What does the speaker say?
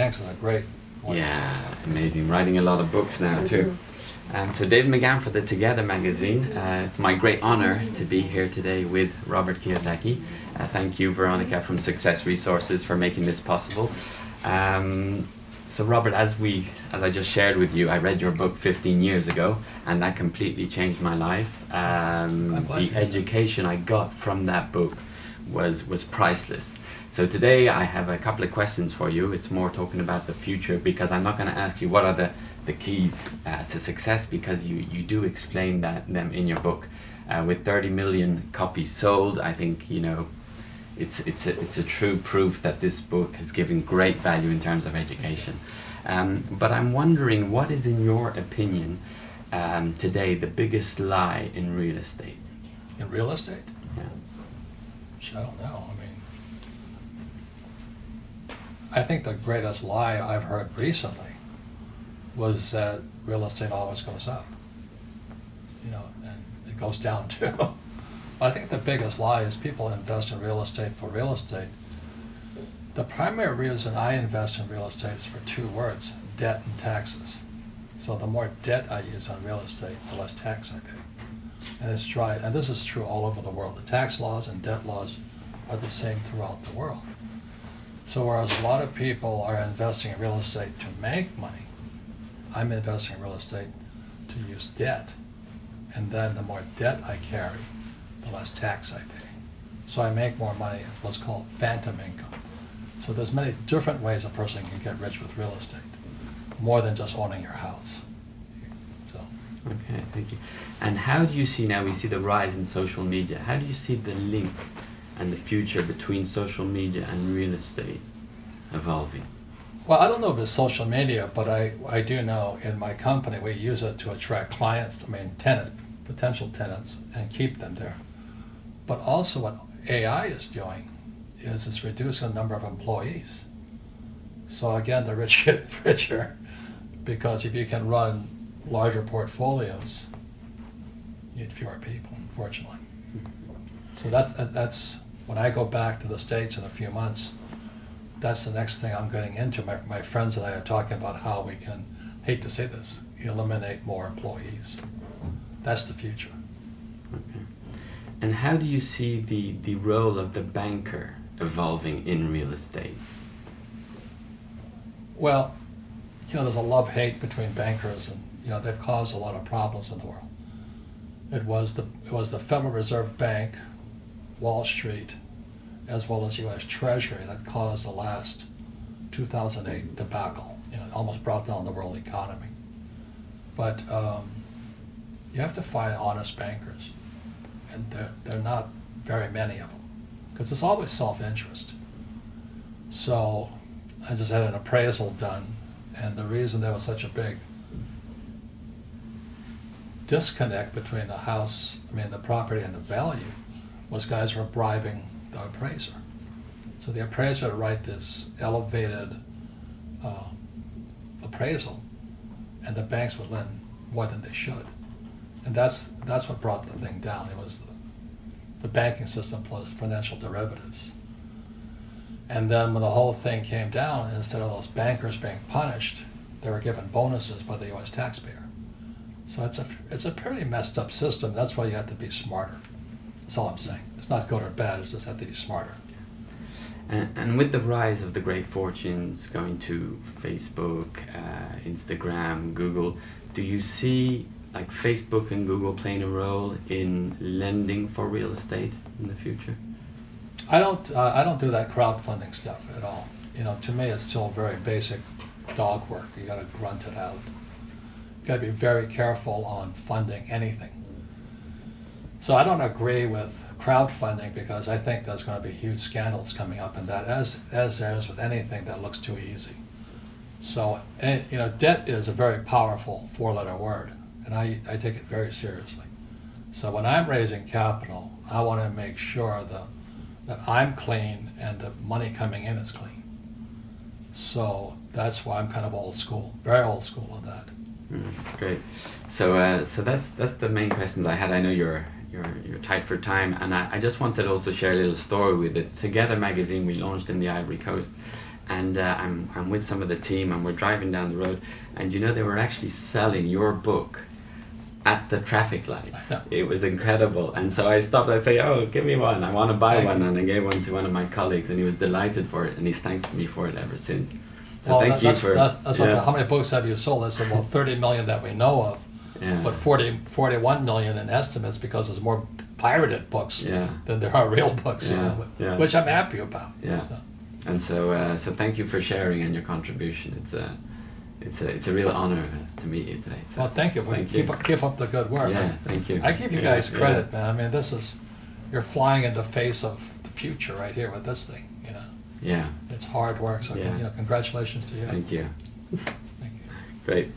thanks. It's a great one. Yeah, amazing. Writing a lot of books now too. So David McGann for the Together magazine. It's my great honor to be here today with Robert Kyosaki. Thank you, Veronica from Success Resources, for making this possible. So Robert, as I just shared with you, I read your book 15 years ago, and that completely changed my life. The education I got from that book was priceless. So today I have a couple of questions for you. It's more talking about the future, because I'm not going to ask you what are the keys to success, because you do explain them in your book. With 30 million copies sold, I think it's a true proof that this book has given great value in terms of education. But I'm wondering, what is, in your opinion, today the biggest lie in real estate? In real estate? Yeah. I don't know. I think the greatest lie I've heard recently was that real estate always goes up, and it goes down too. I think the biggest lie is people invest in real estate for real estate. The primary reason I invest in real estate is for two words: debt and taxes. So the more debt I use on real estate, the less tax I pay. And this is true all over the world. The tax laws and debt laws are the same throughout the world. So whereas a lot of people are investing in real estate to make money, I'm investing in real estate to use debt. And then the more debt I carry, the less tax I pay. So I make more money, what's called phantom income. So there's many different ways a person can get rich with real estate, more than just owning your house. So. Okay, thank you. And how do you see, now we see the rise in social media, how do you see the link and the future between social media and real estate evolving? Well, I don't know if it's social media, but I do know in my company we use it to attract clients, tenants, potential tenants, and keep them there. But also what AI is doing is it's reducing the number of employees. So again, the rich get richer, because if you can run larger portfolios, you need fewer people, unfortunately. So that's when I go back to the States in a few months, that's the next thing I'm getting into. My friends and I are talking about how we can, hate to say this, eliminate more employees. That's the future. Okay. And how do you see the role of the banker evolving in real estate? Well, there's a love-hate between bankers, and they've caused a lot of problems in the world. It was the Federal Reserve Bank, Wall Street, as well as U.S. Treasury that caused the last 2008 debacle. It almost brought down the world economy. But you have to find honest bankers, and there are not very many of them, because it's always self-interest. So I just had an appraisal done, and the reason there was such a big disconnect between the property and the value, was guys were bribing the appraiser. So the appraiser would write this elevated appraisal, and the banks would lend more than they should. And that's what brought the thing down. It was the banking system plus financial derivatives. And then when the whole thing came down, instead of those bankers being punished, they were given bonuses by the U.S. taxpayer. So it's a pretty messed up system. That's why you have to be smarter. That's all I'm saying. It's not good or bad, it's just have to be smarter. And with the rise of the great fortunes going to Facebook, Instagram, Google, do you see like Facebook and Google playing a role in lending for real estate in the future? I don't do that crowdfunding stuff at all. To me it's still very basic dog work. You got to grunt it out. You got to be very careful on funding anything. So I don't agree with crowdfunding, because I think there's going to be huge scandals coming up in that, as there is with anything that looks too easy. So debt is a very powerful four-letter word, and I take it very seriously. So when I'm raising capital, I want to make sure that I'm clean and the money coming in is clean. So that's why I'm kind of old school, very old school on that. Great. So that's the main questions I had. I know you're tight for time, and I just wanted to also share a little story with it. Together magazine we launched in the Ivory Coast and I'm with some of the team, and we're driving down the road, and you know, they were actually selling your book at the traffic lights. It was incredible. And so I stopped. I say, "Oh, give me one. I want to buy one." And I gave one to one of my colleagues, and he was delighted for it, and he's thanked me for it ever since. So thank you for. That's how many books have you sold? I said, well, 30 million that we know of, but 41 million in estimates, because there's more pirated books than there are real books, which I'm happy about. Yeah. So. And so thank you for sharing and your contribution. It's a real honor to meet you today. So well, thank you. Keep up the good work. Yeah, thank you. I give you guys credit, man. I mean, you're flying in the face of the future right here with this thing, you know. Yeah. It's hard work, so congratulations to you. Thank you. Thank you. Great.